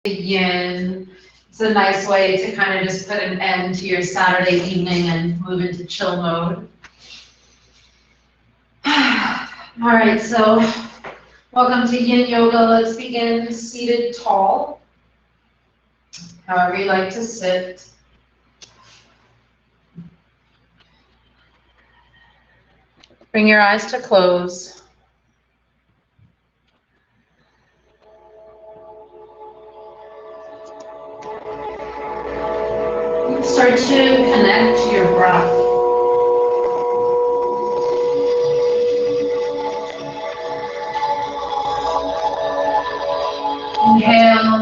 Yin. It's a nice way to kind of just put an end to your Saturday evening and move into chill mode. All right, so welcome to Yin Yoga. Let's begin seated tall. However you like to sit. Bring your eyes to close. Start to connect to your breath. Inhale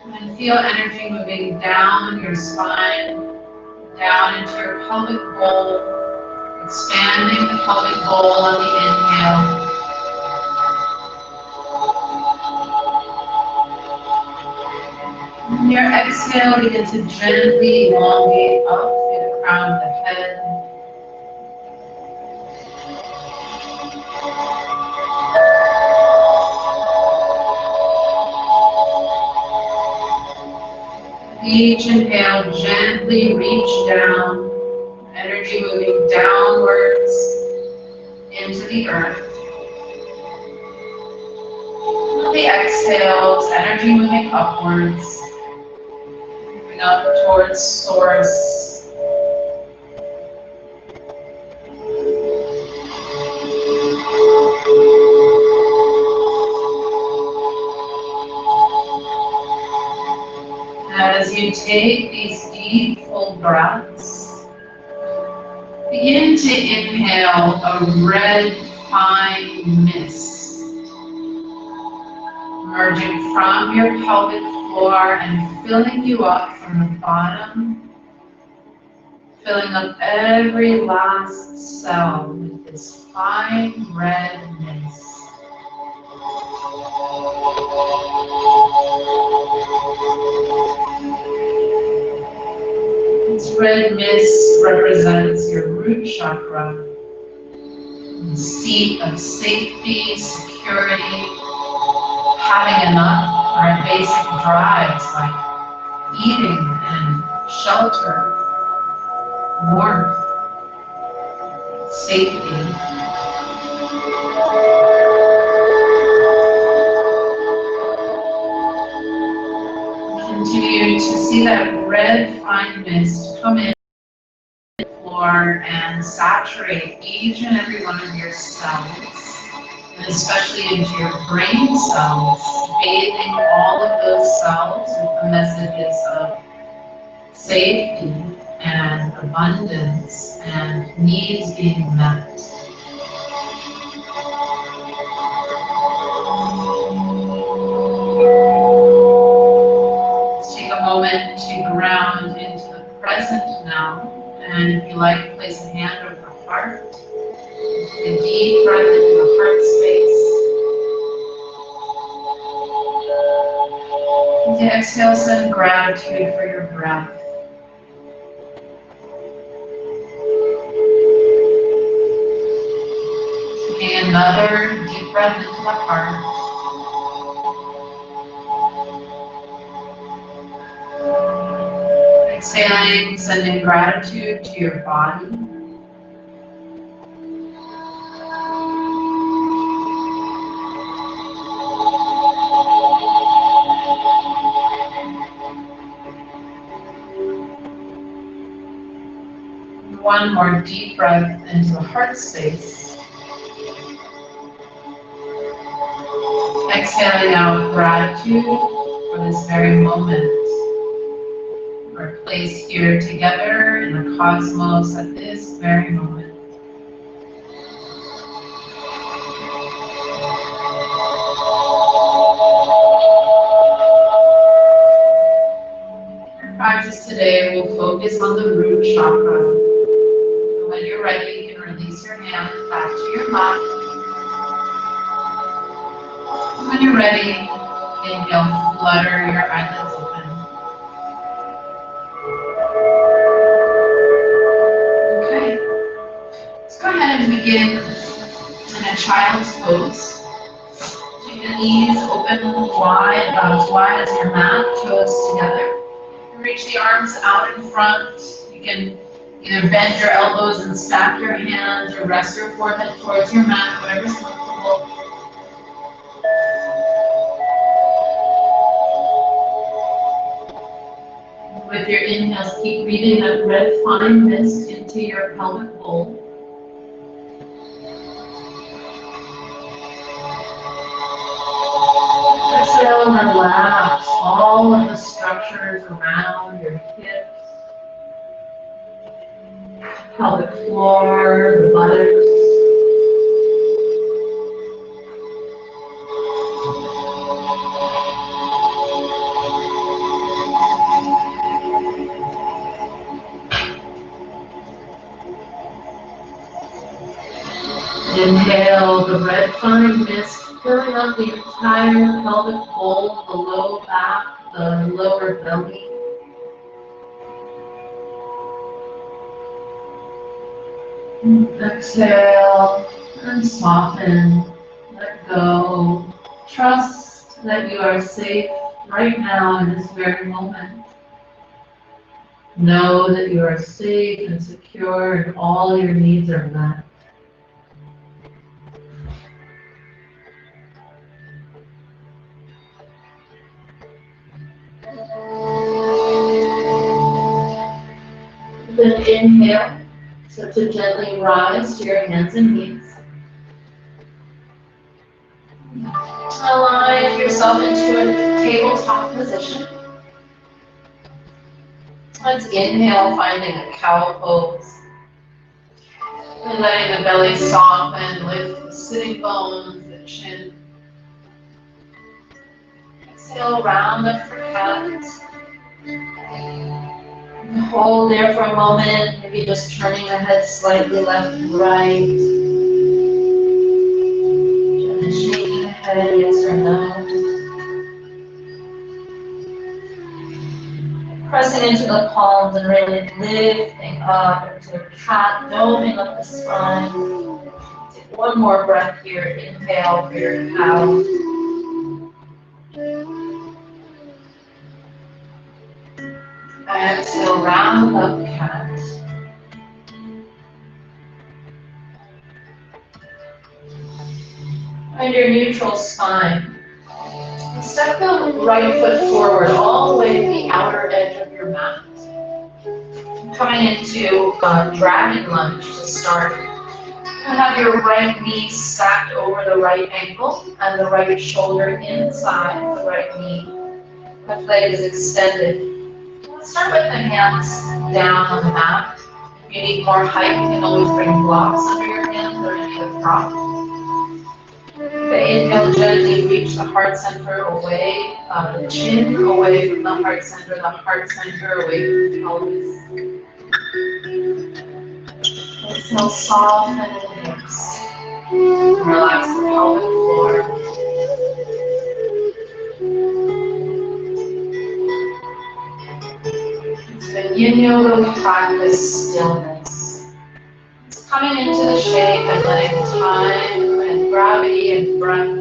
and feel energy moving down your spine, down into your pelvic bowl, expanding the pelvic bowl on the inhale. On your exhale, begin to gently elongate up through the crown of the head. Each inhale, gently reach down, energy moving downwards into the earth. On the exhales, energy moving upwards, moving up towards source. As you take these deep, full breaths, begin to inhale a red, fine mist, emerging from your pelvic floor and filling you up from the bottom, filling up every last cell with this fine red mist. This red mist represents your root chakra, the seat of safety, security, having enough for our basic drives like eating and shelter, warmth, safety. Continue to see that red fine mist come in the floor and saturate each and every one of your cells, and especially into your brain cells, bathing all of those cells with the messages of safety and abundance and needs being met. Take a moment to ground into the present now, and if you like, place a hand over the heart. Take a deep breath into the heart space. And to exhale, send gratitude for your breath. Taking another deep breath into the heart. Exhaling, sending gratitude to your body. One more deep breath into the heart space. Exhaling out gratitude for this very moment. We're placed here together in the cosmos at this very moment. Our practice today will focus on the root chakra. And when you're ready, you can release your hands back to your mat. And when you're ready, inhale, flutter your eyelids open. Let's go ahead and begin in a child's pose. Take a knees open wide, about as wide as your mat, toes together. Reach the arms out in front. You can either bend your elbows and stack your hands or rest your forehead towards your mat, whatever's comfortable. With your inhales, keep breathing that red fine mist into your pelvic bowl. Exhale and relax all of the structures around your hips, pelvic floor, the buttocks. Inhale the red fine mist, filling up the entire pelvic bowl, the low back, the lower belly. Exhale and soften, let go. Trust that you are safe right now in this very moment. Know that you are safe and secure and all your needs are met. Then inhale, so to gently rise to your hands and knees. Align yourself into a tabletop position. Let's inhale, finding a cow pose. And letting the belly soften, lift the sitting bones, the chin. Exhale, round up for cat. Hold there for a moment, maybe just turning the head slightly left and right. Gently shaking the head, yes or no. Pressing into the palms and really lifting up into a cat, doming up the spine. Take one more breath here. Inhale for your cow. Exhale, round up cat. Find your neutral spine. Step the right foot forward all the way to the outer edge of your mat. Coming into a dragon lunge to start. And have your right knee stacked over the right ankle and the right shoulder inside the right knee. Left leg is extended. Start with the hands down on the mat. If you need more height, you can always bring blocks under your hands or any of the prop. The inhale, gently reach the heart center away, the chin away from the heart center away from the pelvis. Exhale, soften the hips. Relax the pelvic floor. In yin yoga, we practice stillness. It's coming into the shape and letting time and gravity and breath do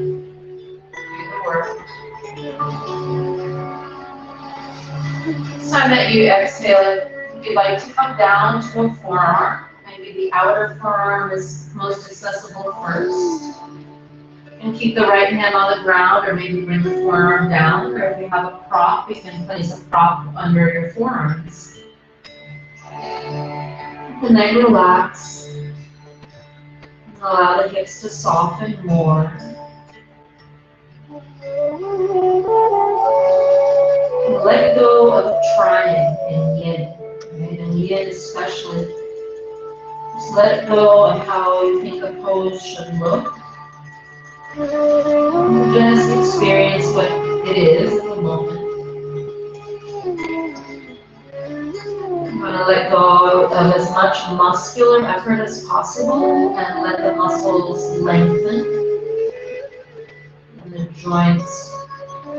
the work. It's time that you exhale it. If you'd like to come down to a forearm, maybe the outer forearm is most accessible first. And keep the right hand on the ground, or maybe bring the forearm down, or if you have a prop, you can place a prop under your forearms. And then relax. Allow the hips to soften more. And let go of trying in yin, right? In yin especially. Just let go of how you think a pose should look. Just experience what it is in the moment. I'm going to let go of as much muscular effort as possible and let the muscles lengthen. And the joints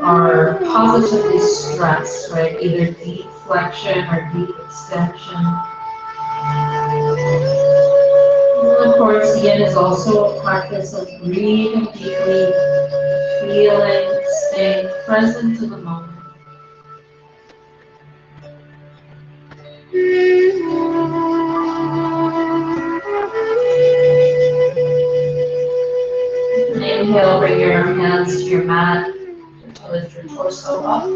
are positively stressed, right? Either deep flexion or deep extension. And of course, yin is also a practice of breathing deeply, feeling, staying present to the moment. Inhale, bring your hands to your mat. Lift your torso up.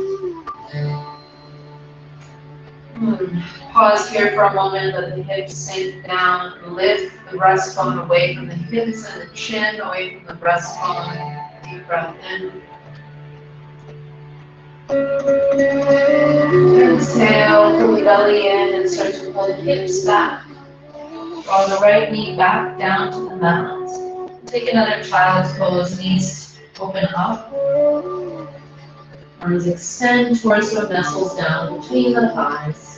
Pause here for a moment, let the hips sink down. Lift the breastbone away from the hips and the chin, away from the breastbone. Deep breath in. Exhale, pull the belly in and start to pull the hips back. Draw the right knee back down to the mat. Take another child's pose, knees open up. Arms extend, torso nestles down between the thighs.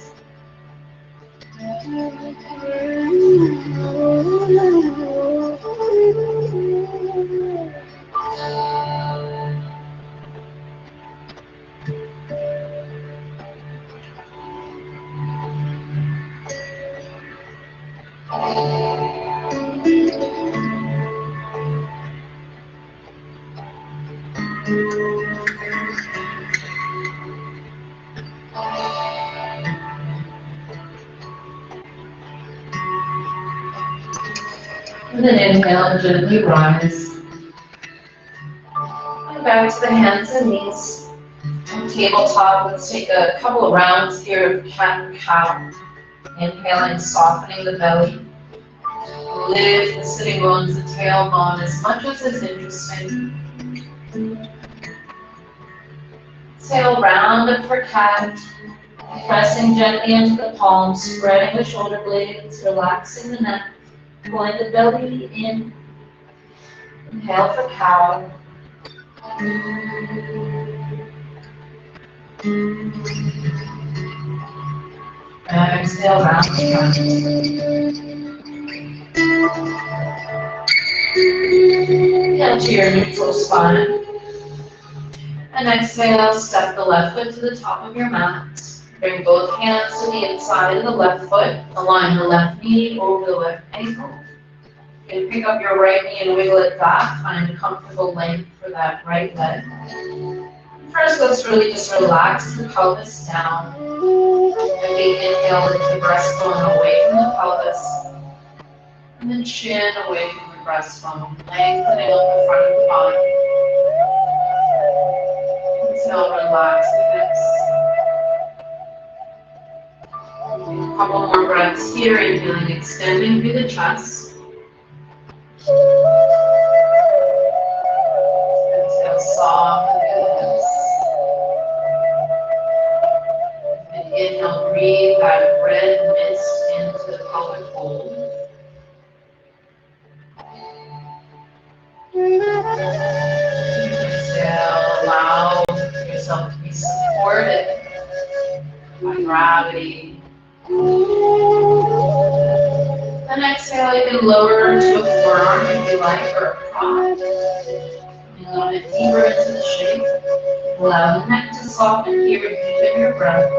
And then inhale and gently rise. And back to the hands and knees. On tabletop, let's take a couple of rounds here of cat and cow. Inhaling, softening the belly. Lift the sitting bones, the tailbone, as much as is interesting. Exhale, round up for cat. Pressing gently into the palms, spreading the shoulder blades, relaxing the neck, pulling the belly in. Inhale for cow. Exhale, round and round. Get to your neutral spine. And exhale, step the left foot to the top of your mat. Bring both hands to the inside of the left foot. Align the left knee over the left ankle. You can pick up your right knee and wiggle it back. Find a comfortable length for that right leg. First, let's really just relax the pelvis down. And we inhale, lift the breastbone away from the pelvis. And then chin away from the breastbone. Lengthening up the front of the body. Exhale, relax the hips. A couple more breaths here, inhaling, extending through the chest. Exhale, soften through the hips. And inhale, breathe that red mist into the pelvic fold. Exhale, allow yourself to be supported by gravity. And exhale, you can lower to a forearm if you like, or a prop. And a little bit deeper into the shape. Allow the neck to soften here, deepen your breath.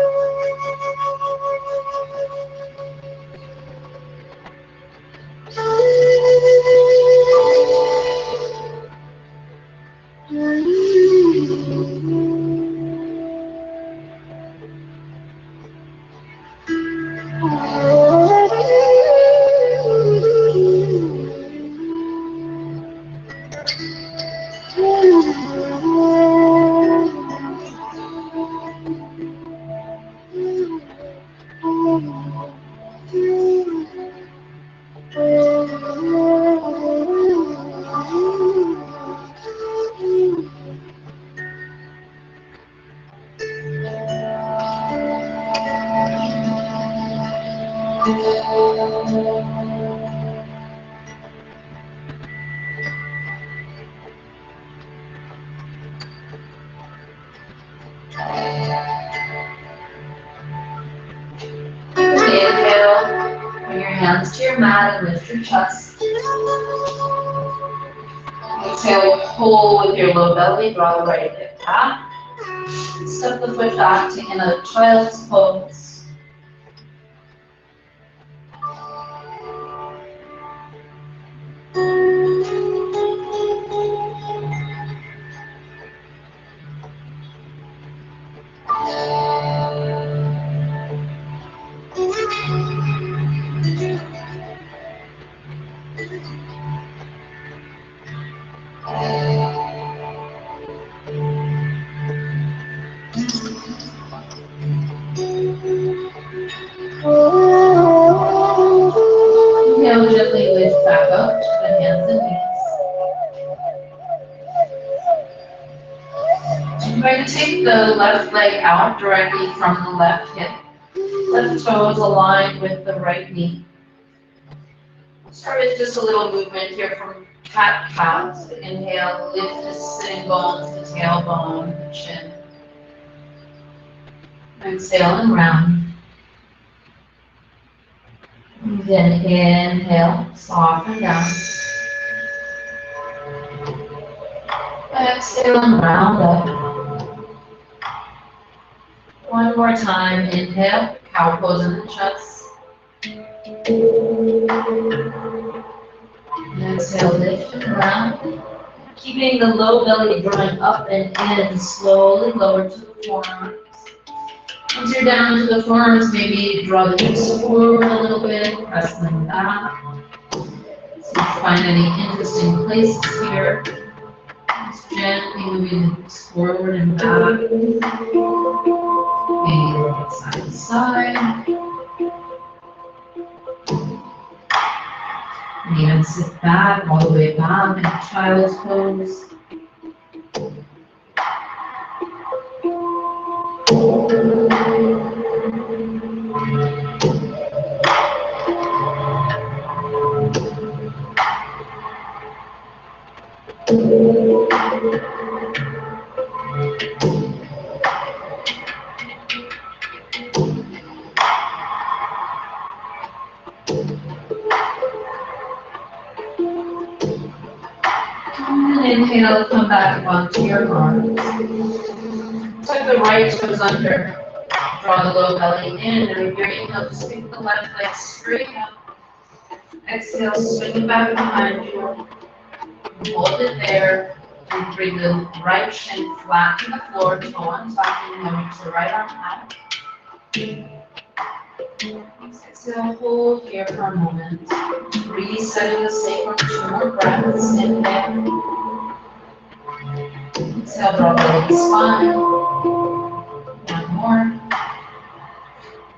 Inhale, bring your hands to your mat and lift your chest. Exhale, pull with your low belly, draw the right hip back. Step the foot back, take another child's pose. the left leg out directly from the left hip. Left toes aligned with the right knee. Start with just a little movement here from cat-cow. So inhale, lift the sitting bones, the tailbone, the chin. Exhale and round. Then inhale, soften down. Exhale and round up. One more time. Inhale, cow pose in the chest. And exhale, lift and round. Keeping the low belly drawing up and in, slowly lower to the forearms. Once you're down to the forearms, maybe draw the hips forward a little bit, press them back. See if you find any interesting places here. Just gently moving the hips forward and back. Maybe look side to side. And even sit back, all the way back in child's pose. And inhale, come back onto your arms. Tuck the right toes under. Draw the low belly in, and with your inhale, just pick the left leg straight up. Exhale, swing it back behind you. Hold it there, and bring the right shin flat to the floor, toe on top, and then reach the right arm out. Exhale, hold here for a moment. Resetting the sacrum, 2 more breaths. Inhale. Exhale, draw belly to spine. One more.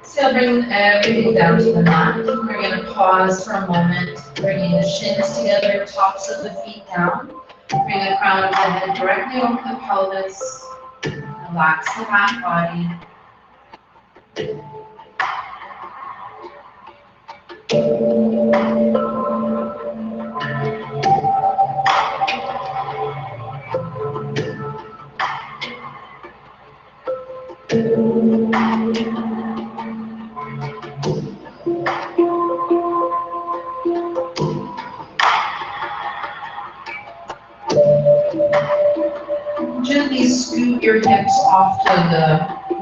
Exhale, bring everything down to the mat. We're going to pause for a moment, bringing the shins together, tops of the feet down. Bring the crown of the head directly over the pelvis. Relax the back body. Gently scoot your hips off to the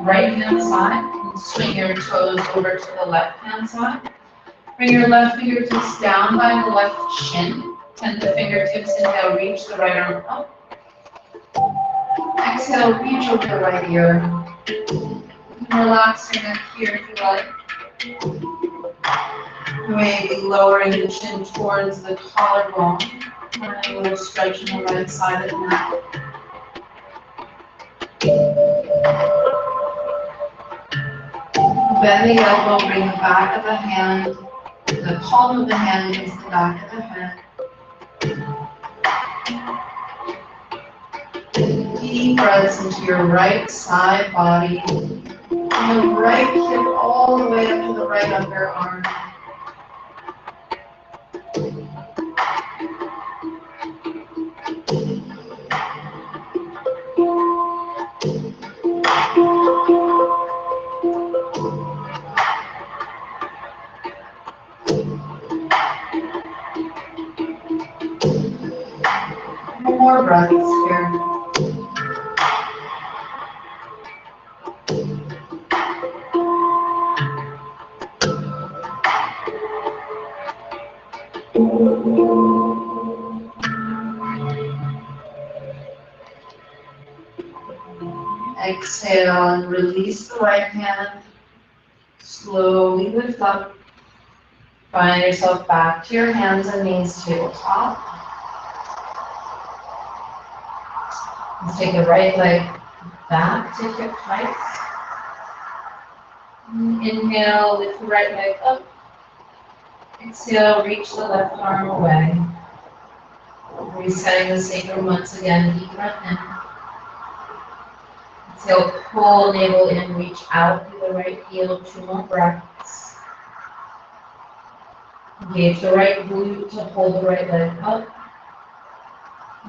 right hand side and swing your toes over to the left hand side. Bring your left fingertips down by the left shin. Tend the fingertips, inhale, reach the right arm up. Exhale, reach over the right ear. Relax your neck here if you like. Maybe lowering the chin towards the collarbone. And a little stretch on the right side of the neck. Bend the elbow, bring the back of the hand, the palm of the hand against the back of the head. Deep breaths into your right side body. And the right hip all the way up to the right underarm. More breaths here. Exhale and release the right hand. Slowly lift up. Find yourself back to your hands and knees, tabletop. Let's take the right leg back to hip height. Inhale, lift the right leg up. Exhale, reach the left arm away. Resetting the sacrum once again, deep breath in. Exhale, pull navel in, reach out through the right heel, 2 more breaths. Engage the right glute to hold the right leg up.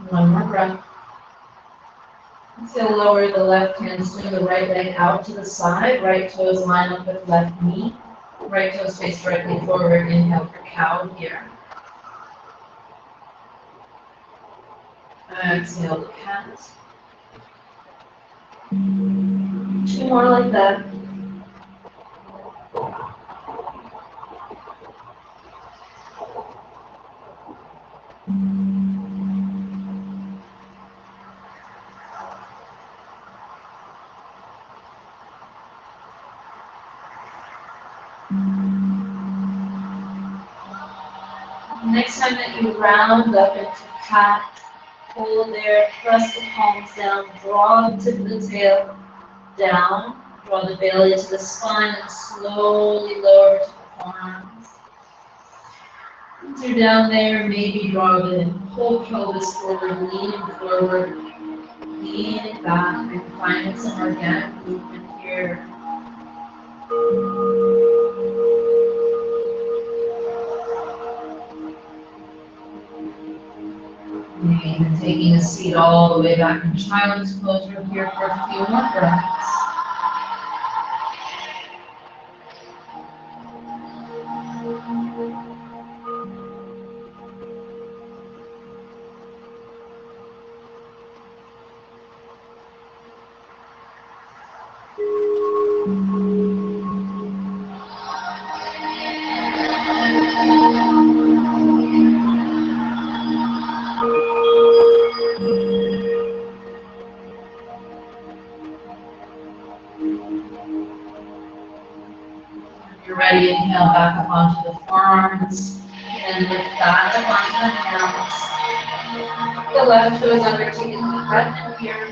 1 more breath. Exhale, lower the left hand, swing the right leg out to the side, right toes line up with left knee. Right toes face directly forward, inhale for cow here. Exhale, cat. 2 more like that. Next time that you round up into cat, hold there, press the palms down, draw the tip of the tail down, draw the belly to the spine, and slowly lower to the forearms. Once you're down there, maybe draw the whole pelvis forward, leaning back, and finding some organic movement here. Maybe even taking a seat all the way back in child's pose. We're here for a few more breaths. If you're ready, inhale back up onto the forearms, and lift back up onto the hands. The left toe is under, take a deep breath in here.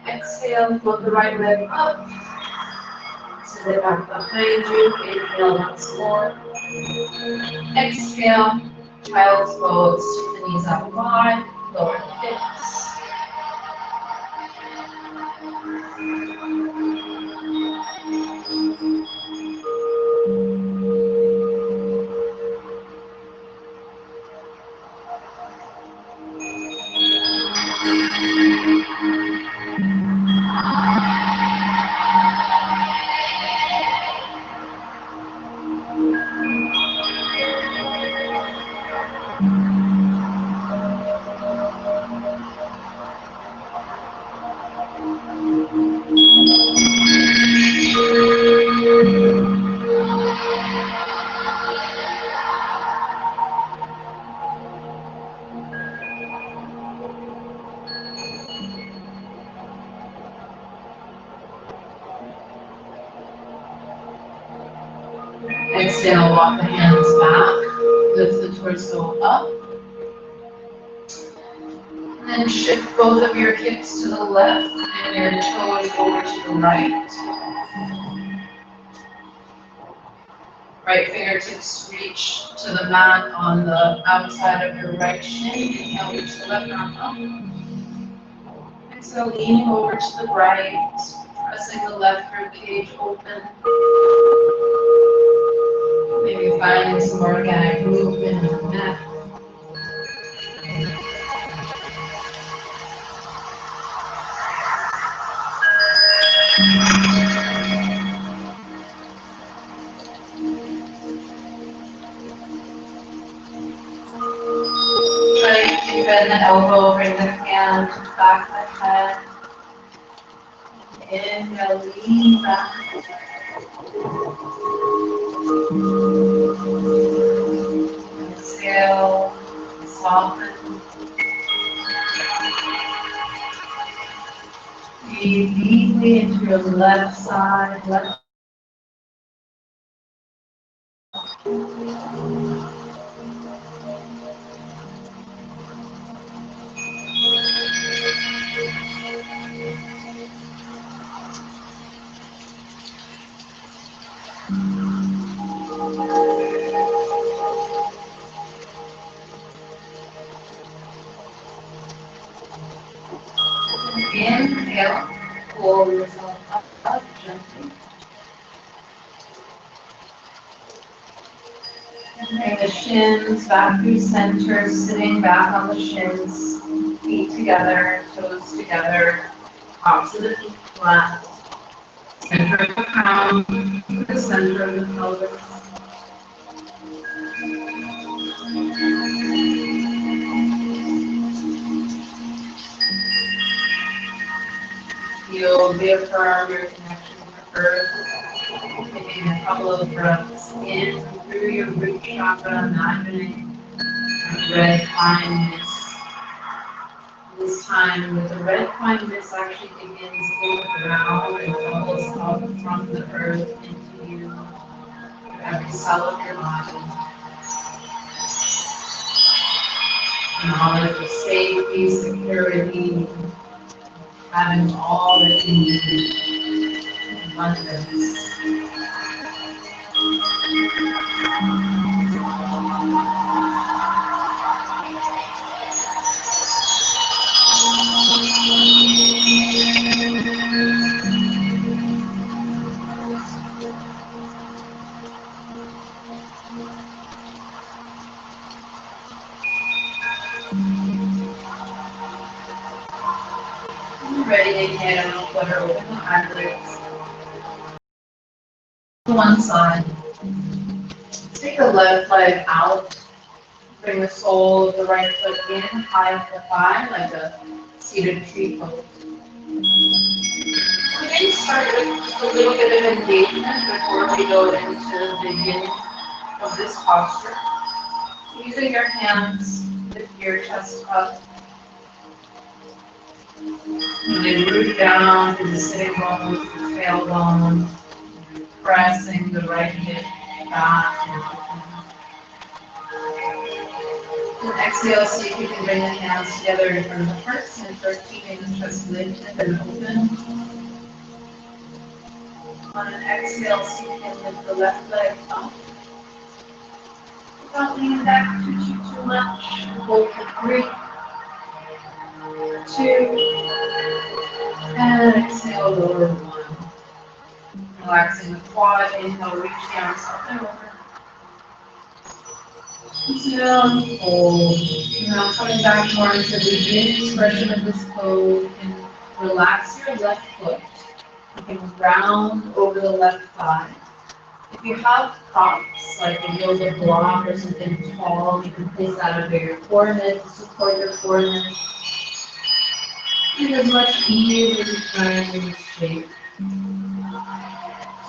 Exhale, float the right leg up. Send it back behind you. Inhale once more. Exhale, child's pose. Sweep the knees out wide, lower the hips. Exhale, walk the hands back, lift the torso up, and then shift both of your hips to the left and your toes over to the right. Right fingertips reach to the mat on the outside of your right shin. Inhale, reach the left arm up. Exhale, leaning over to the right, pressing the left rib cage open. Maybe finding some organic movement in the neck. Try to keep bend the elbow, bring the hand back the head. Inhale, lean back. Exhale, soften. Breathe deeply into your left side, left. Inhale. up gently. Bring the shins back through center, sitting back on the shins, feet together, toes together, tops of the feet flat. Center of the crown, the center of the pelvis. Feel, reaffirm your connection to earth. Taking a couple of breaths in through your root chakra, imagining a red pine mist. This time with the red pine mist actually begins in the ground and bubbles up from the earth into you, through every cell of your body. Knowledge of safety, security, having all that you need, abundance. Ready, inhale, flutter open the eyelids. One side. Take the left leg out. Bring the sole of the right foot in, high up the thigh, like a seated tree pose. We may start with just a little bit of engagement before we go into the beginning of this posture. Using your hands, lift your chest up. And then root down to the sitting bones, the tailbone, pressing the right hip back. And exhale, see if you can bring the hands together in front of the heart center, keeping the chest lifted and open. On an exhale, see if you can lift the left leg up. Without leaning back too much. Hold for 3, 2, and exhale, lower 1. Relaxing the quad, inhale, reach the arms up and over. Exhale, hold. Now coming back more into the yin expression of this pose, you can relax your left foot. You can round over the left thigh. If you have props, like a yoga block or something tall, you can place that under your forehead to support your forehead. Get as much ease as you can in this shape.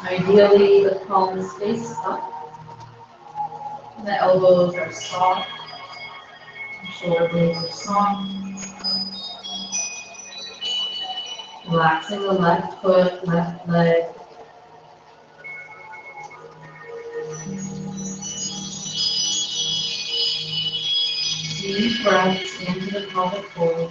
Ideally, the palms face up. The elbows are soft. The shoulder blades are soft. Relaxing the left foot, left leg. Deep breaths into the pelvic floor.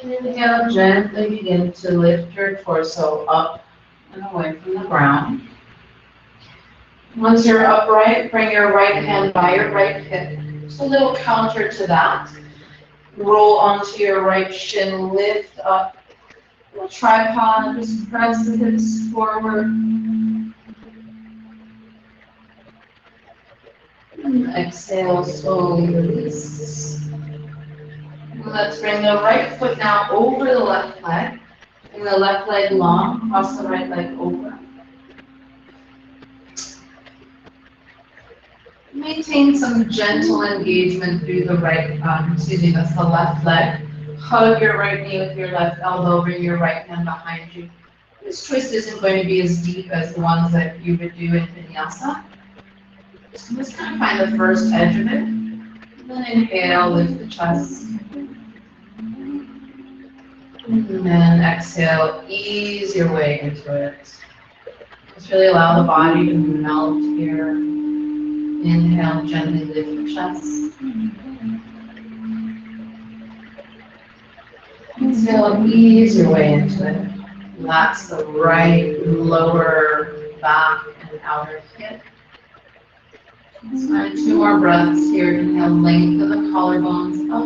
And inhale, gently begin to lift your torso up and away from the ground. Once you're upright, bring your right hand by your right hip. Just a little counter to that. Roll onto your right shin, lift up the tripod, just press the hips forward. And exhale, slowly release. And let's bring the right foot now over the left leg. Bring the left leg long, cross the right leg over. Maintain some gentle engagement through the that's the left leg. Hug your right knee with your left elbow, bring your right hand behind you. This twist isn't going to be as deep as the ones that you would do in vinyasa. So just kind of find the first edge of it. And then inhale, lift the chest. And then exhale, ease your way into it. Just really allow the body to melt here. Inhale, gently lift the chest. Exhale, ease your way into it. Relax the right lower back and outer hip. Let's find 2 more breaths here. Inhale, lengthen the collarbones up.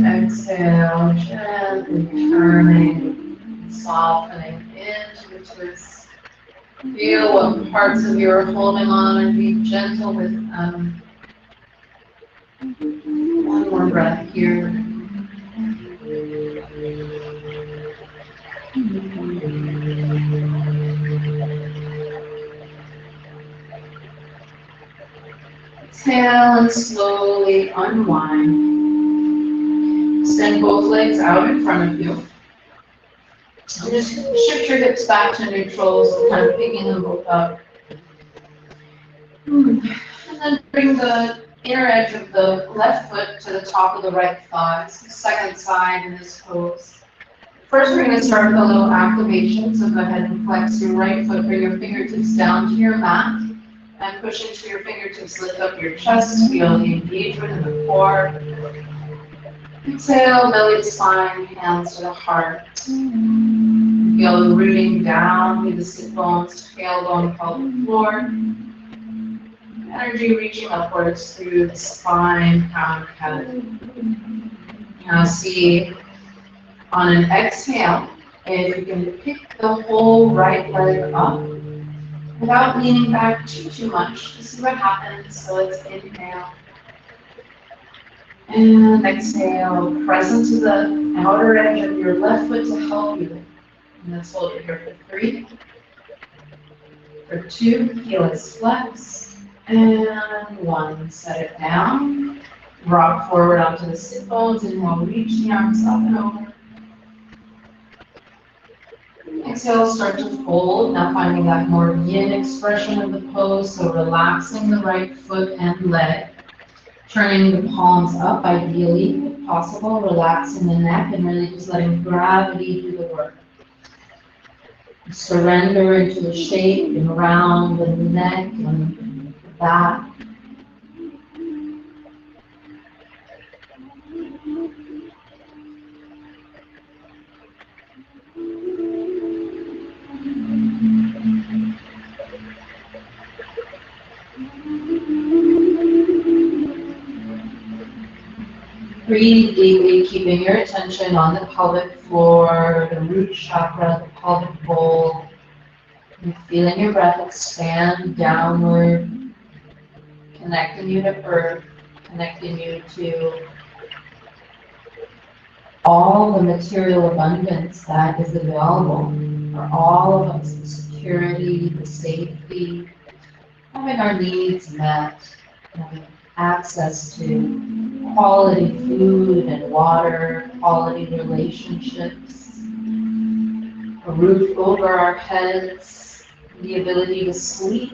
Exhale, gently turning, softening into the twist. Feel what parts of you are holding on and be gentle with them. 1 more breath here. Exhale and slowly unwind. Extend both legs out in front of you. And just shift your hips back to neutral, so kind of picking them both up. And then bring the inner edge of the left foot to the top of the right thigh. It's the second side in this pose. First, we're going to start with a little activation. So go ahead and flex your right foot, bring your fingertips down to your mat, and push into your fingertips, lift up your chest, feel the engagement in the core. Exhale, belly to spine, hands to the heart. Feel the rooting down through the sit bones, tailbone, pelvic floor. Energy reaching upwards through the spine, crown of head. Now see, on an exhale, if you can pick the whole right leg up without leaning back too much, to see what happens. So let's inhale. And exhale, press into the outer edge of your left foot to help you. And let's hold it here for 3. For 2, heel is flex. And 1, set it down. Rock forward onto the sit bones. Inhale, reach the arms up and over. Exhale, start to fold. Now finding that more yin expression of the pose. So relaxing the right foot and leg. Turning the palms up, ideally, if possible. Relaxing the neck and really just letting gravity do the work. Surrender into the shape and around the neck and the back. Breathe deeply, keeping your attention on the pelvic floor, the root chakra, the pelvic bowl. And feeling your breath expand downward, connecting you to earth, connecting you to all the material abundance that is available for all of us, the security, the safety, having our needs met, having access to quality food and water, quality relationships, a roof over our heads, the ability to sleep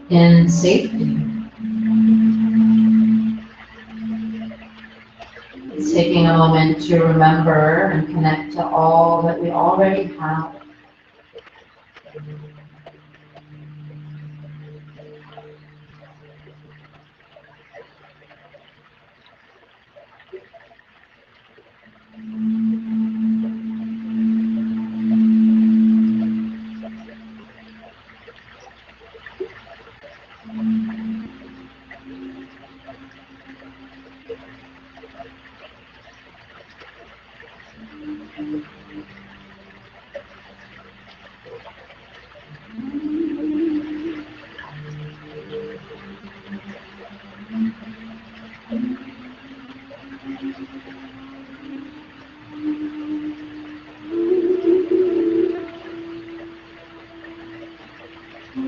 in safety. It's taking a moment to remember and connect to all that we already have. And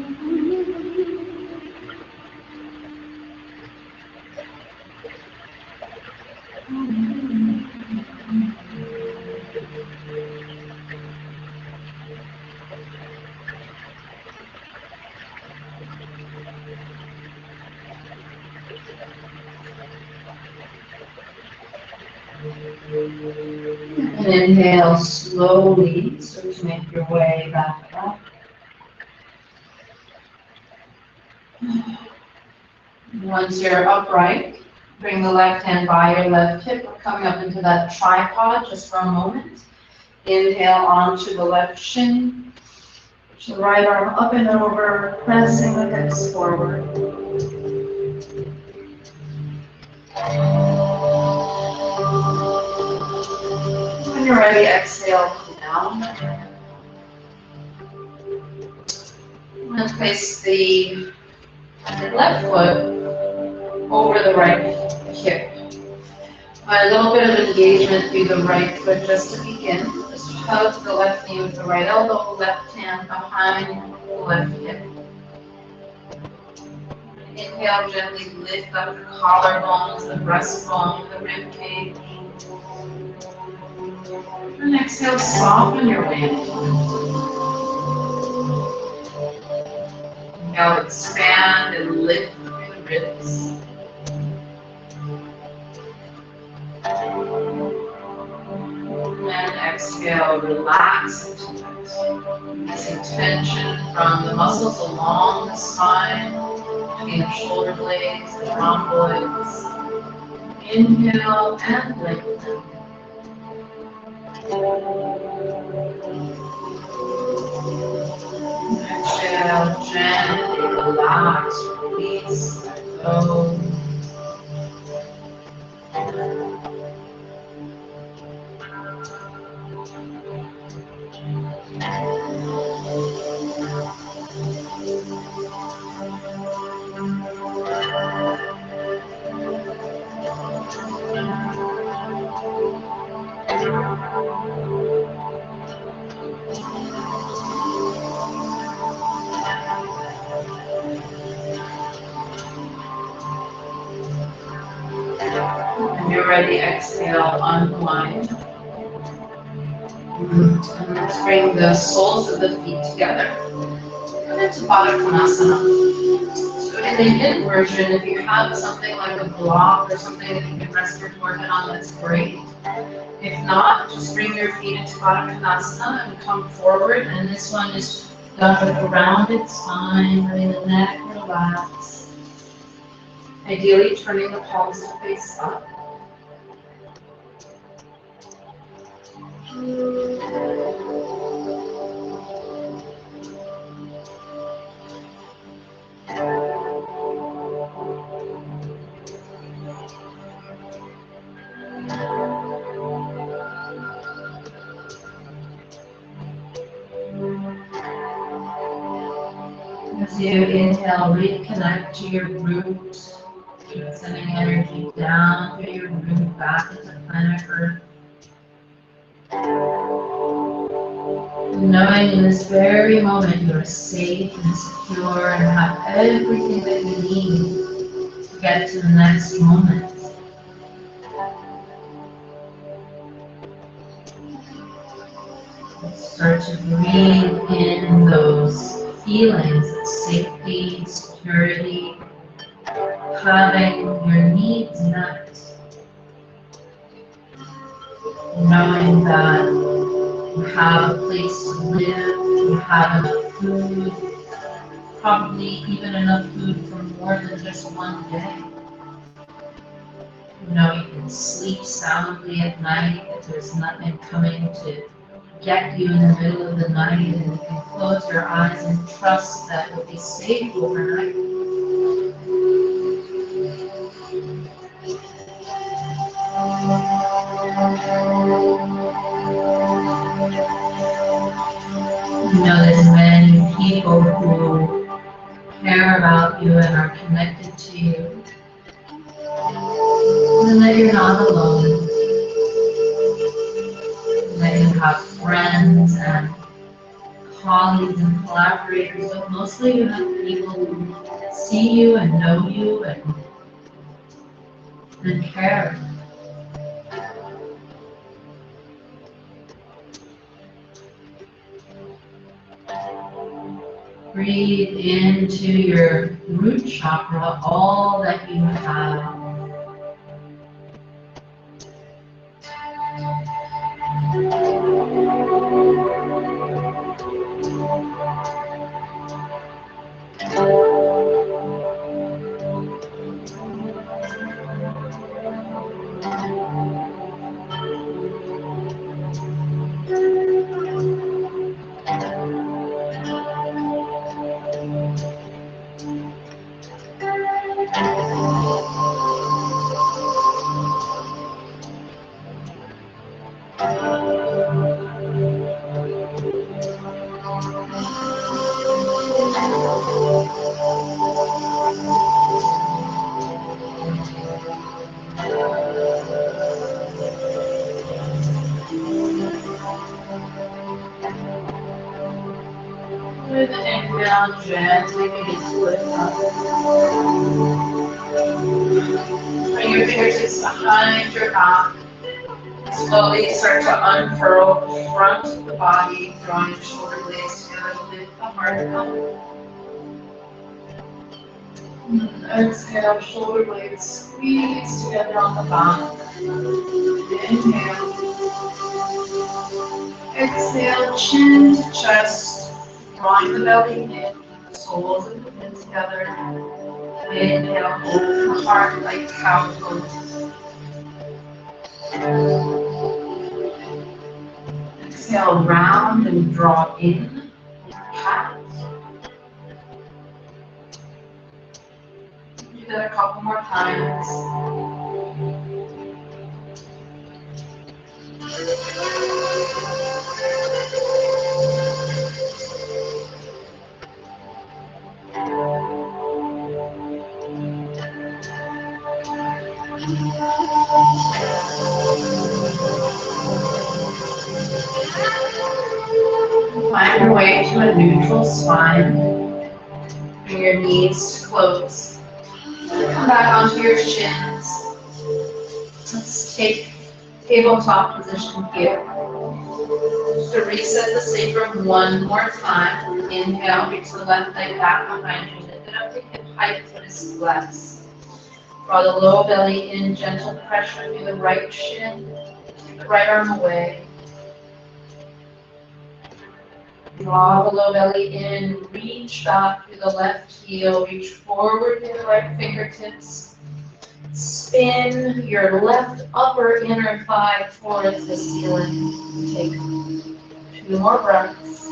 inhale slowly, so to make your way back up. Once you're upright, bring the left hand by your left hip. We're coming up into that tripod just for a moment. Inhale onto the left shin. Push the right arm up and over, pressing the hips forward. When you're ready, exhale, come down. And place the left foot over the right hip. A little bit of engagement through the right foot just to begin. Just hug the left knee with the right elbow, left hand behind the left hip. Inhale, gently lift up the collarbones, the breastbone, the rib cage. And exhale, soften your weight. Inhale, expand and lift through the ribs. And exhale, relax into it. Releasing tension from the muscles along the spine, between the shoulder blades, the rhomboids. Inhale and lengthen. Exhale, gently relax, release, let go. When you're ready, exhale, unwind. And let's bring the soles of the feet together. Come into Baddha Konasana. So in the yin version, if you have something like a block or something that you can rest your forehead on, that's great. If not, just bring your feet into Baddha Konasana and come forward. And this one is done with a rounded spine, letting the neck relax. Ideally, turning the palms to face up. As you inhale, reconnect to your root, sending energy down through your root back into planet Earth. Knowing in this very moment you are safe and secure and have everything that you need to get to the next moment. Start to breathe in those feelings of safety, security, having your needs met. Knowing that you have a place to live, you have enough food, probably even enough food for more than just one day. You know you can sleep soundly at night, if there's nothing coming to get you in the middle of the night, and you can close your eyes and trust that you'll be safe overnight. You know there's many people who care about you and are connected to you. And that you're not alone. And that you have friends and colleagues and collaborators, but mostly you have people who see you and know you and care. Breathe into your root chakra all that you have. With an inhale, gently begin to lift up. Bring your fingertips behind your back. Slowly start to unfurl the front of the body, drawing your shoulder blades together to lift the heart up. And exhale, shoulder blades squeeze together on the back. Inhale. Exhale, chin to chest, drawing the belly in, the soles of the feet together. Inhale, open the heart like cow pose. Exhale, round and draw in. Cat. Do that a couple more times. Find your way to a neutral spine. Bring your knees close. Come back onto your shins. Let's take tabletop position here. Just to reset the sacrum one more time. Inhale, reach the left leg back behind you. Lift it up to hip height, foot is flexed. Draw the low belly in, gentle pressure through the right shin. Take the right arm away. Draw the low belly in, reach back through the left heel, reach forward through the right fingertips. Spin your left upper inner thigh towards the ceiling. Take 2 more breaths.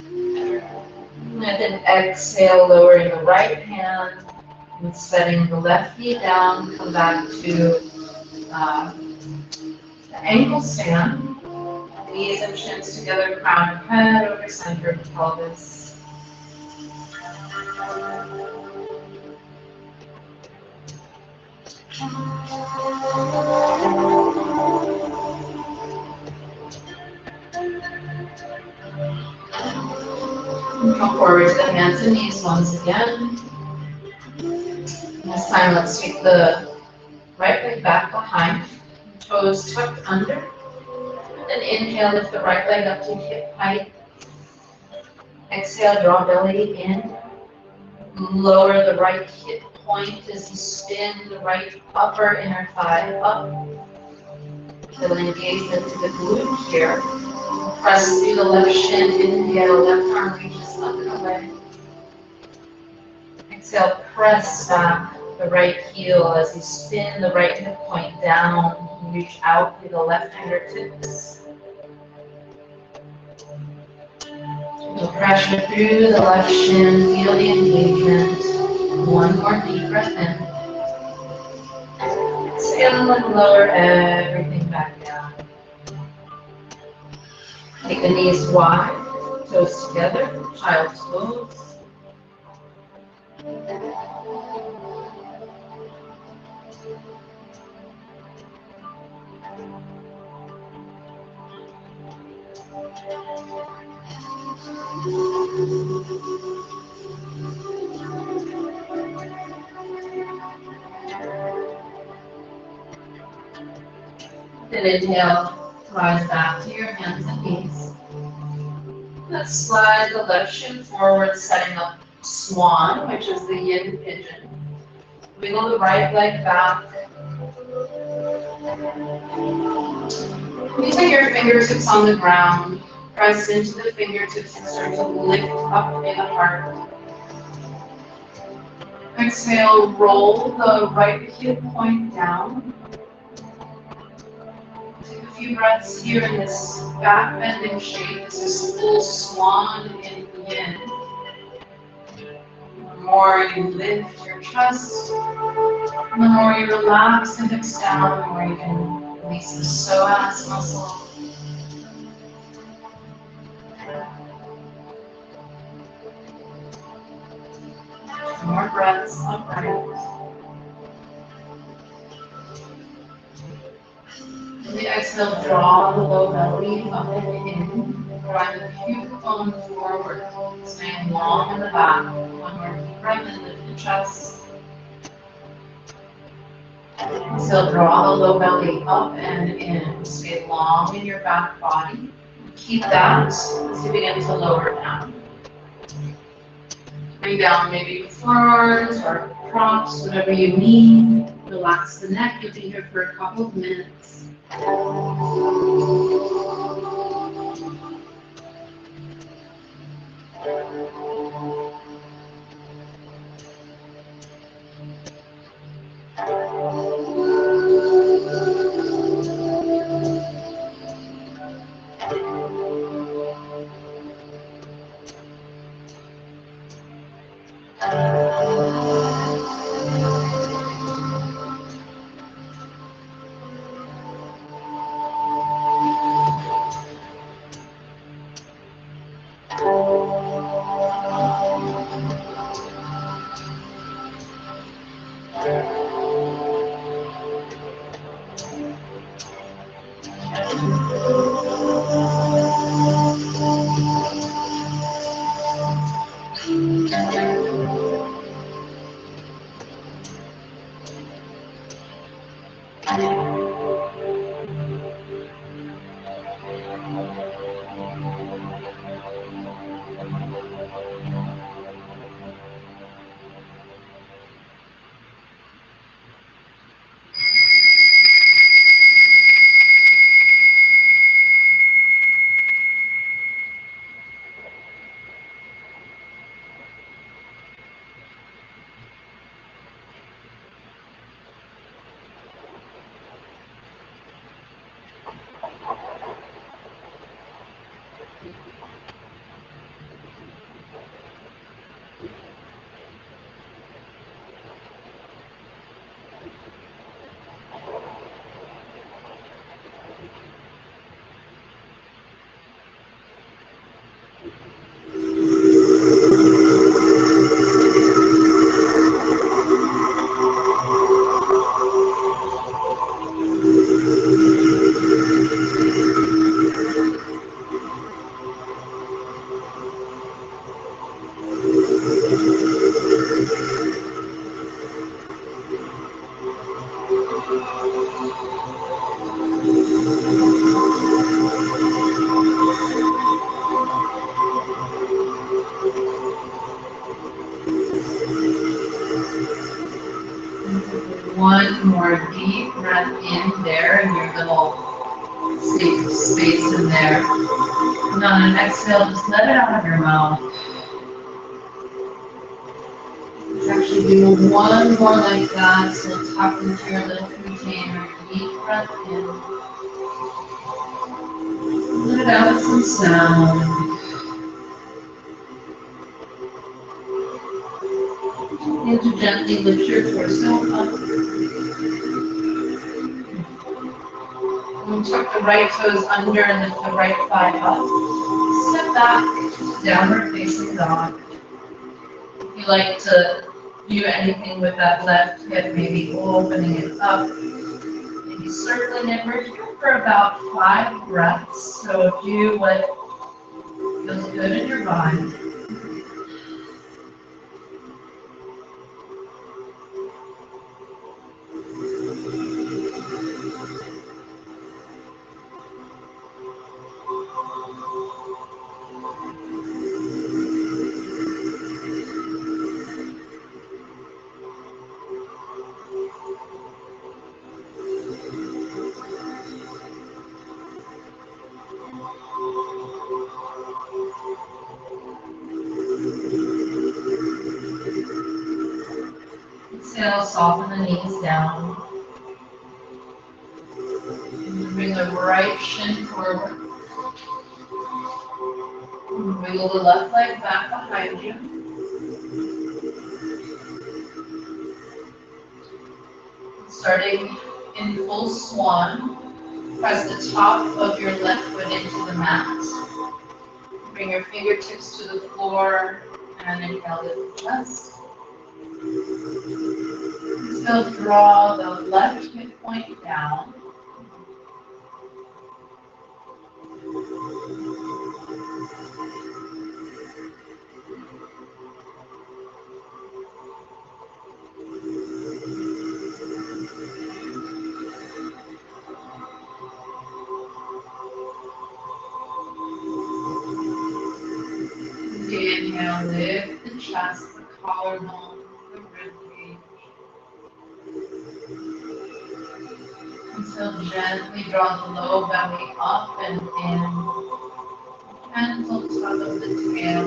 And then exhale, lowering the right hand and setting the left knee down. Come back to the ankle stand. Knees and shins together, crown of head over center of the pelvis. Come forward to the hands and knees once again. This time, let's take the right leg back behind, toes tucked under. And inhale, lift the right leg up to hip height. Exhale, draw belly in. Lower the right hip point as you spin the right upper inner thigh up. Feel engaged into the glute here. Press through the left shin. Inhale, left arm reaches up and away. Exhale, press back the right heel as you spin the right hip point down. Reach out through the left fingertips. Feel pressure through the left shin. Feel the engagement. One more deep breath in. Exhale and lower everything back down. Take the knees wide, toes together, child's pose. Then inhale, rise back to your hands and knees. Let's slide the left shin forward, setting up swan, which is the yin pigeon. Wiggle the right leg back. Using your fingertips on the ground, press into the fingertips and start to lift up in the heart. Exhale, roll the right hip point down. Take a few breaths here in this back bending shape. This is full swan in yin. The more you lift your chest, the more you relax the hips down, the more you can release the psoas muscle. More breaths upright. And the exhale, draw the low belly up and in. Drive the pubic bone forward, staying long in the back. One more deep breath in, lift the chest. Exhale, draw the low belly up and in. Stay long in your back body. Keep that as you begin to lower down. Bring down maybe with forearms or props, whatever you need. Relax the neck. You'll be here for a couple of minutes. One more deep breath in there in your little safe space in there. And on an exhale, just let it out of your mouth. Let's actually do one more like that. So tuck into your little container. Deep breath in. Let it out with some sound. And to gently lift your torso up. And tuck the right toes under and lift the right thigh up. Step back, downward facing dog. If you like to do anything with that left hip, maybe opening it up, maybe circling it. We're here for about 5 breaths. So do what Feels good in your body. Exhale, soften the knees down. Bring the right shin forward. Wiggle the left leg back behind you. Starting in full swan, press the top of your left foot into the mat. Bring your fingertips to the floor and inhale, lift the chest. Exhale, draw the left hip point down. Inhale, lift the chest, the collarbone, the rib cage. Exhale, gently draw the low belly up and in. Hands on top of the tail.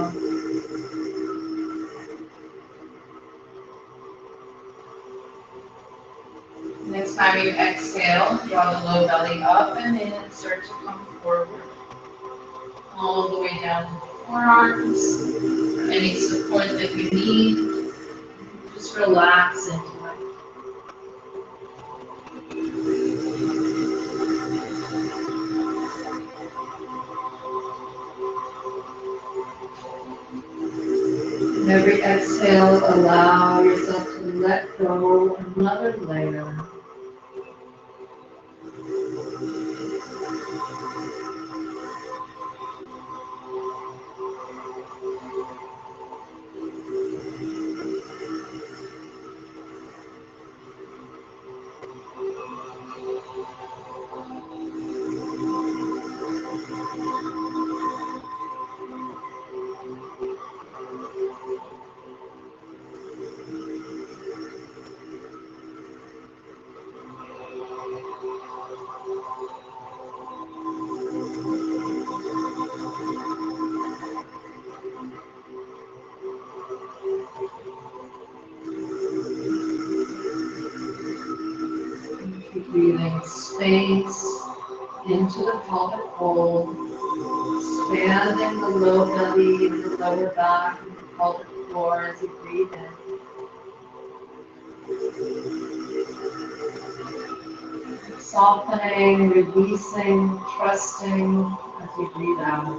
Next time you exhale, draw the low belly up and in and start to come forward. All the way down to the forearms. For any support that you need, just relax into it. And every exhale, allow yourself to let go another layer. Keep breathing space into the pelvic bowl, expanding the low belly and the lower back and the pelvic floor as you breathe in. Softening, releasing, trusting as you breathe out.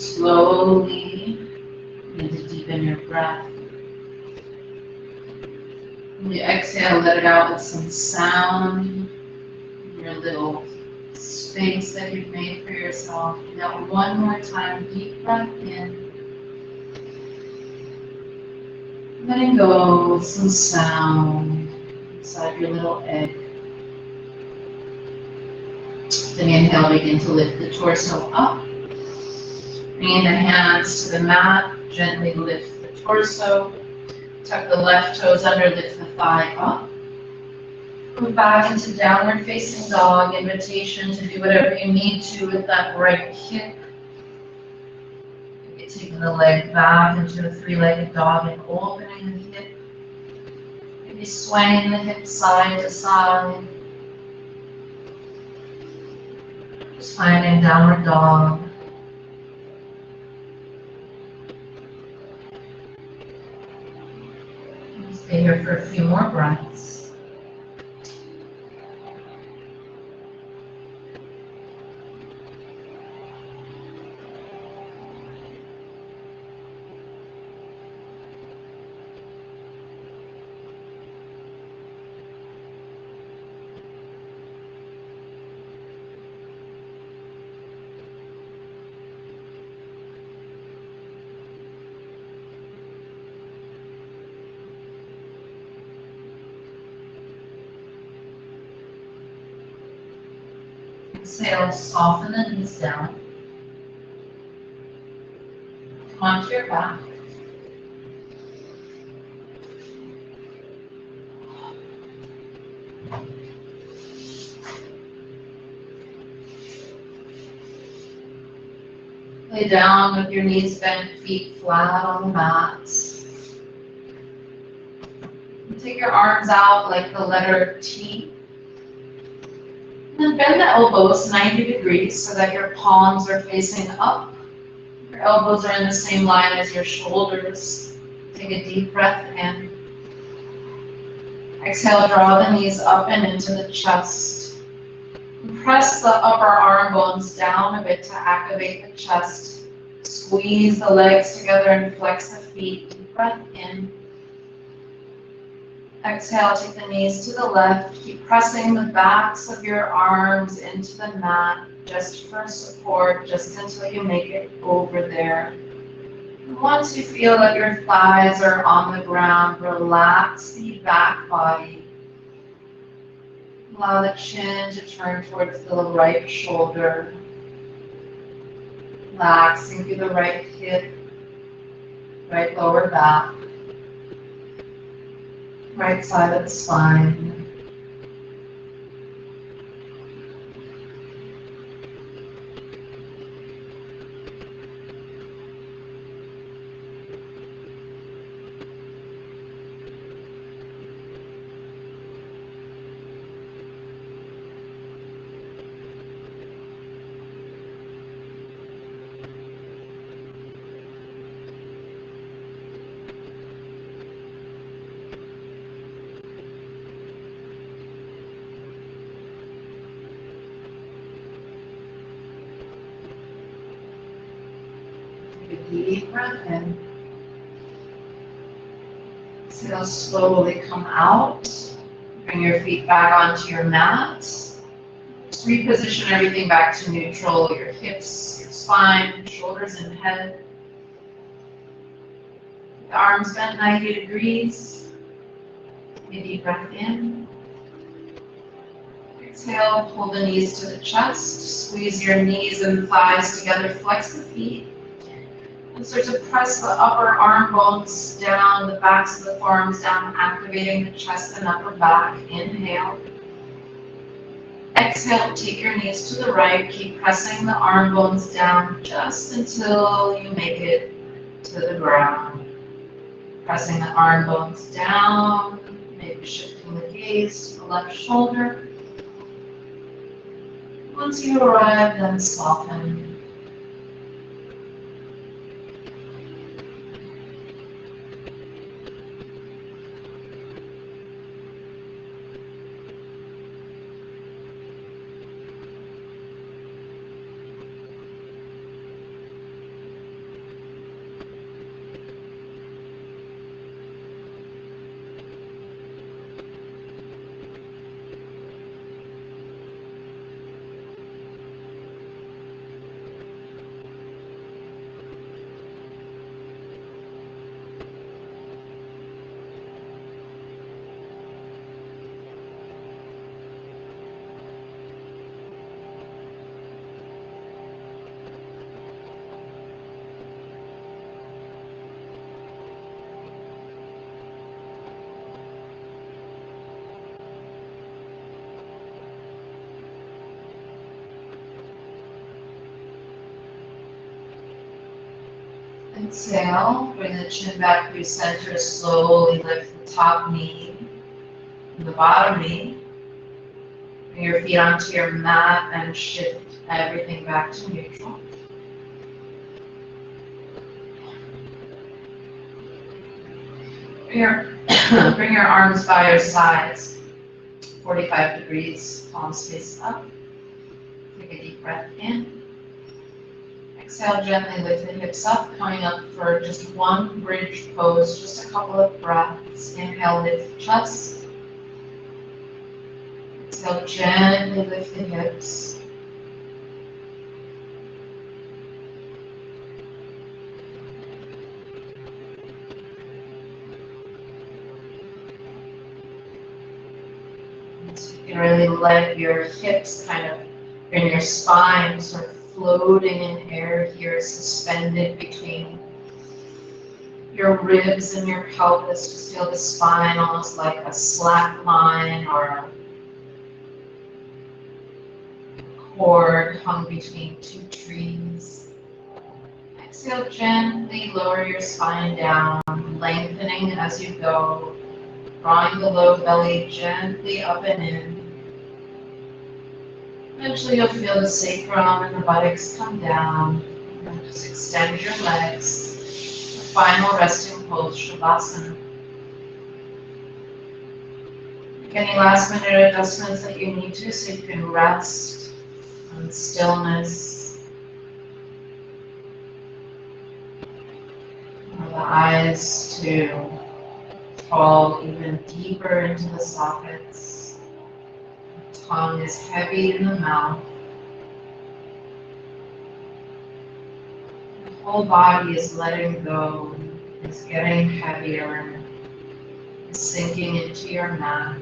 Slowly begin to deepen your breath. When you exhale, let it out with some sound. Your little space that you've made for yourself. Do that one more time. Deep breath in. Letting go with some sound inside your little egg. Then inhale, begin to lift the torso up. Bringing the hands to the mat, gently lift the torso. Tuck the left toes under, lift the thigh up. Move back into downward facing dog. Invitation to do whatever you need to with that right hip. Maybe taking the leg back into a three-legged dog and opening the hip. Maybe swaying the hip side to side. Just finding downward dog. Stay here for a few more breaths. Exhale, soften the knees down. Come onto your back. Lay down with your knees bent, feet flat on the mat. And take your arms out like the letter T. And then bend the elbows 90 degrees so that your palms are facing up. Your elbows are in the same line as your shoulders. Take a deep breath in. Exhale, draw the knees up and into the chest. Press the upper arm bones down a bit to activate the chest. Squeeze the legs together and flex the feet. Deep breath in. Exhale, take the knees to the left. Keep pressing the backs of your arms into the mat just for support, just until you make it over there. And once you feel that your thighs are on the ground, relax the back body. Allow the chin to turn towards the right shoulder. Relaxing through the right hip, right lower back, right side of the spine. Take a deep breath in. Exhale, slowly come out. Bring your feet back onto your mat. Just reposition everything back to neutral. Your hips, your spine, shoulders and head. The arms bent 90 degrees. Take a deep breath in. Exhale, pull the knees to the chest. Squeeze your knees and thighs together. Flex the feet. And start to press the upper arm bones down, the backs of the forearms down, activating the chest and upper back. Inhale. Exhale, take your knees to the right. Keep pressing the arm bones down just until you make it to the ground. Pressing the arm bones down, maybe shifting the gaze to the left shoulder. Once you arrive, then soften. Exhale, bring the chin back through center, slowly lift the top knee and the bottom knee. Bring your feet onto your mat and shift everything back to neutral. Bring your arms by your sides, 45 degrees, palms face up. Take a deep breath in. Exhale, gently lift the hips up, coming up for just one bridge pose, just a couple of breaths. Inhale, lift the chest. Exhale, gently lift the hips. So you can really let your hips kind of, and your spine sort of floating in air here, suspended between your ribs and your pelvis. Just feel the spine almost like a slack line or a cord hung between two trees. Exhale, gently lower your spine down, lengthening as you go, drawing the low belly gently up and in. Eventually you'll feel the sacrum and the buttocks come down. And just extend your legs. The final resting pose, Shavasana. Make any last minute adjustments that you need to so you can rest in stillness. Allow the eyes to fall even deeper into the sockets. The tongue is heavy in the mouth. The whole body is letting go, is getting heavier, is sinking into your mat.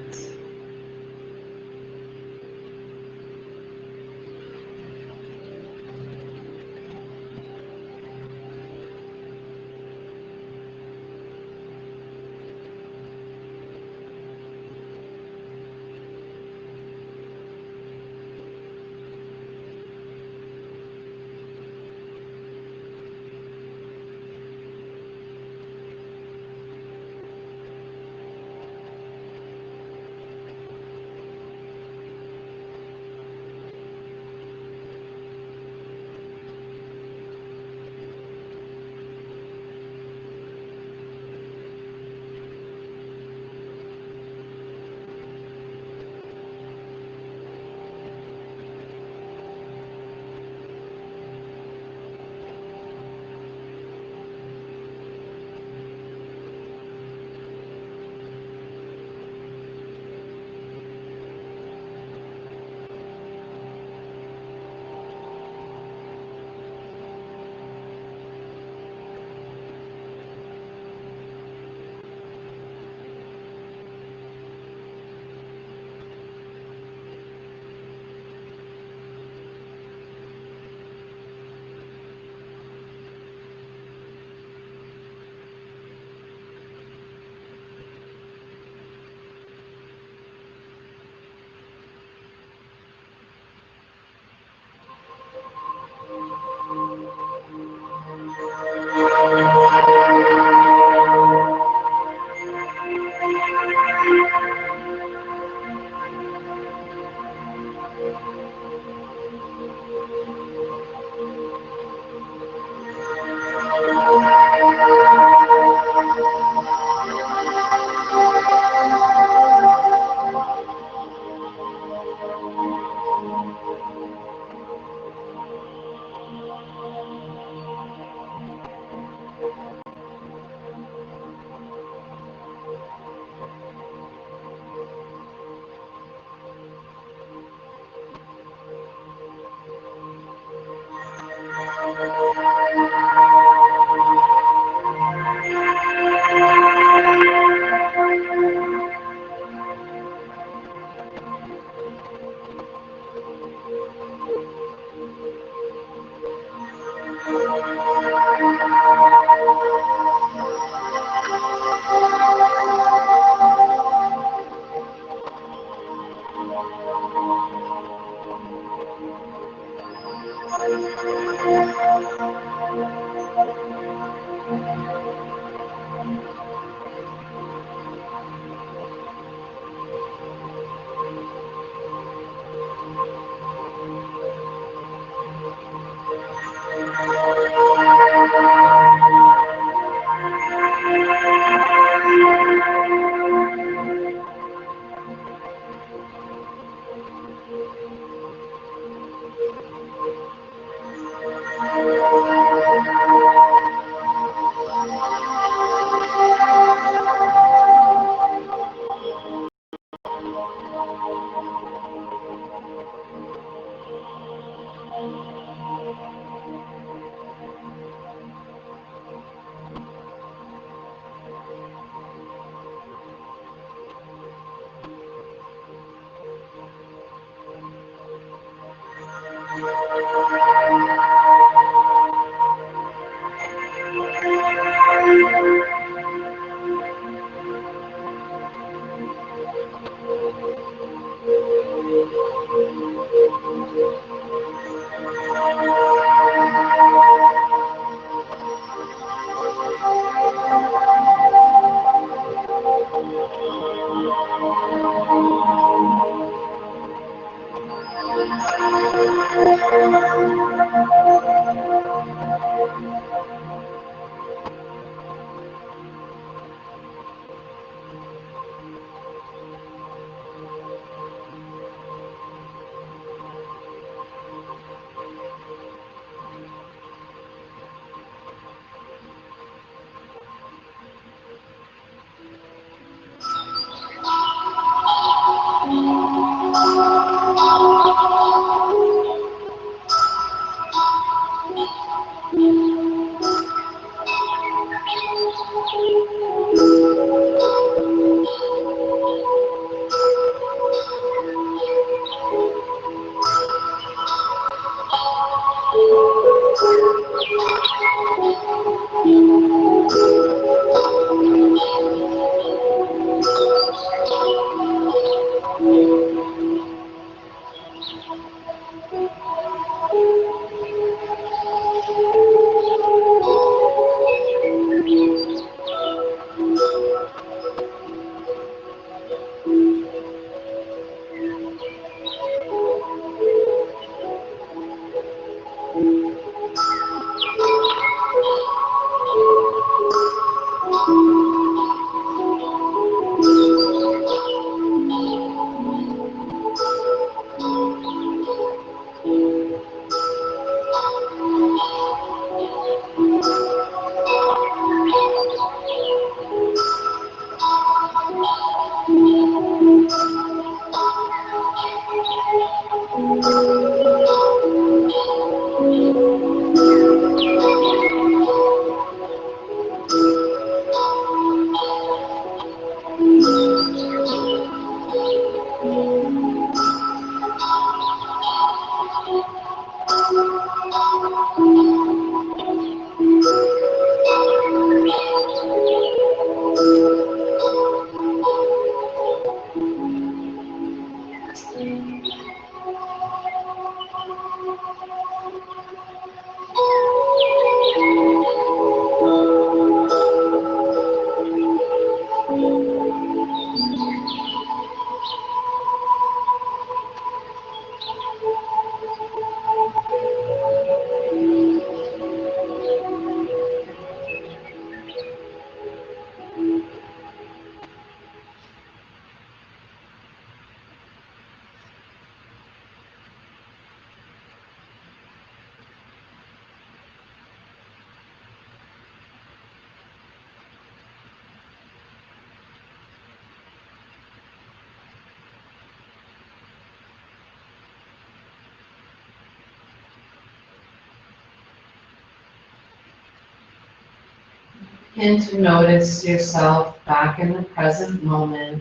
Begin to notice yourself back in the present moment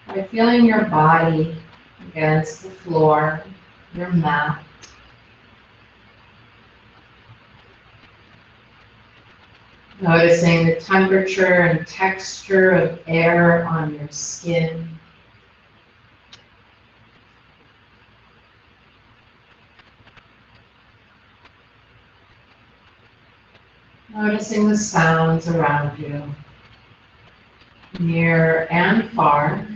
by feeling your body against the floor, your mat. Noticing the temperature and texture of air on your skin. Noticing the sounds around you, near and far.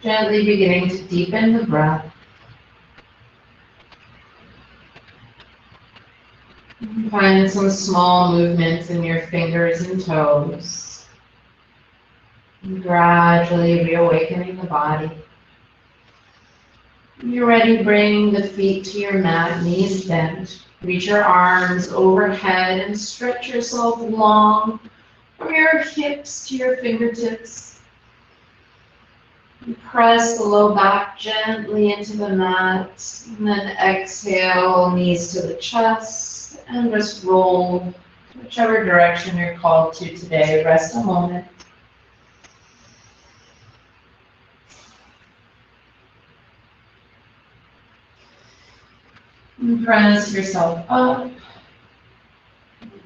Gently beginning to deepen the breath. Find some small movements in your fingers and toes. And gradually reawakening the body. When you're ready, bring the feet to your mat, knees bent. Reach your arms overhead and stretch yourself long from your hips to your fingertips. And press the low back gently into the mat. And then exhale, knees to the chest. And just roll whichever direction you're called to today. Rest a moment. Press yourself up.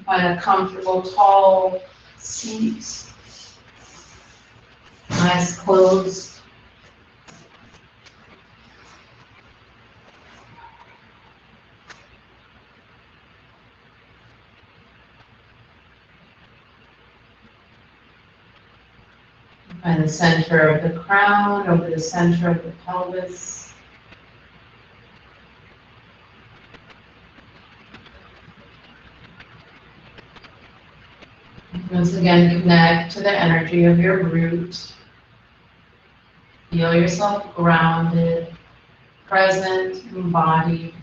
Find a comfortable, tall seat. Eyes closed. Find the center of the crown over the center of the pelvis. Once again, connect to the energy of your root. Feel yourself grounded, present, embodied.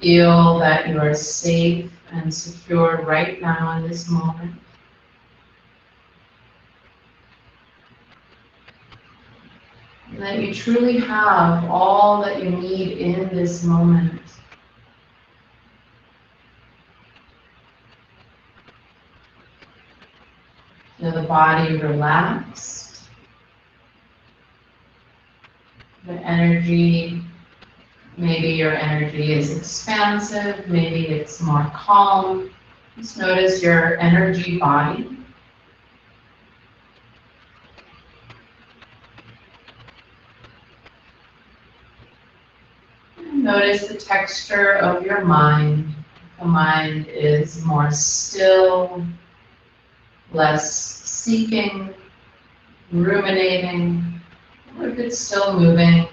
Feel that you are safe and secure right now in this moment. And that you truly have all that you need in this moment. Feel the body relaxed. The energy, maybe your energy is expansive, maybe it's more calm. Just notice your energy body. Notice the texture of your mind. The mind is more still, less seeking, ruminating, or if it's still moving,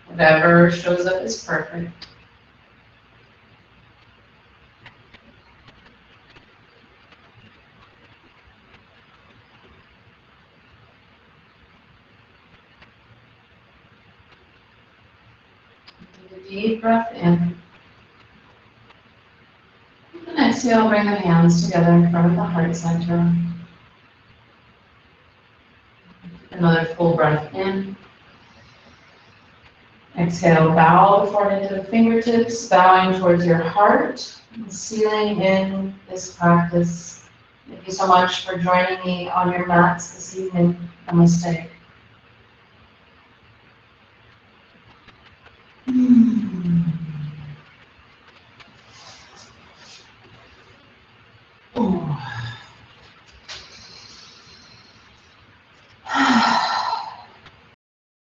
whatever shows up is perfect. Take a deep breath in. And exhale, bring the hands together in front of the heart center. Another full breath in. Exhale, bow the forehead to the fingertips, bowing towards your heart, and sealing in this practice. Thank you so much for joining me on your mats this evening. Namaste.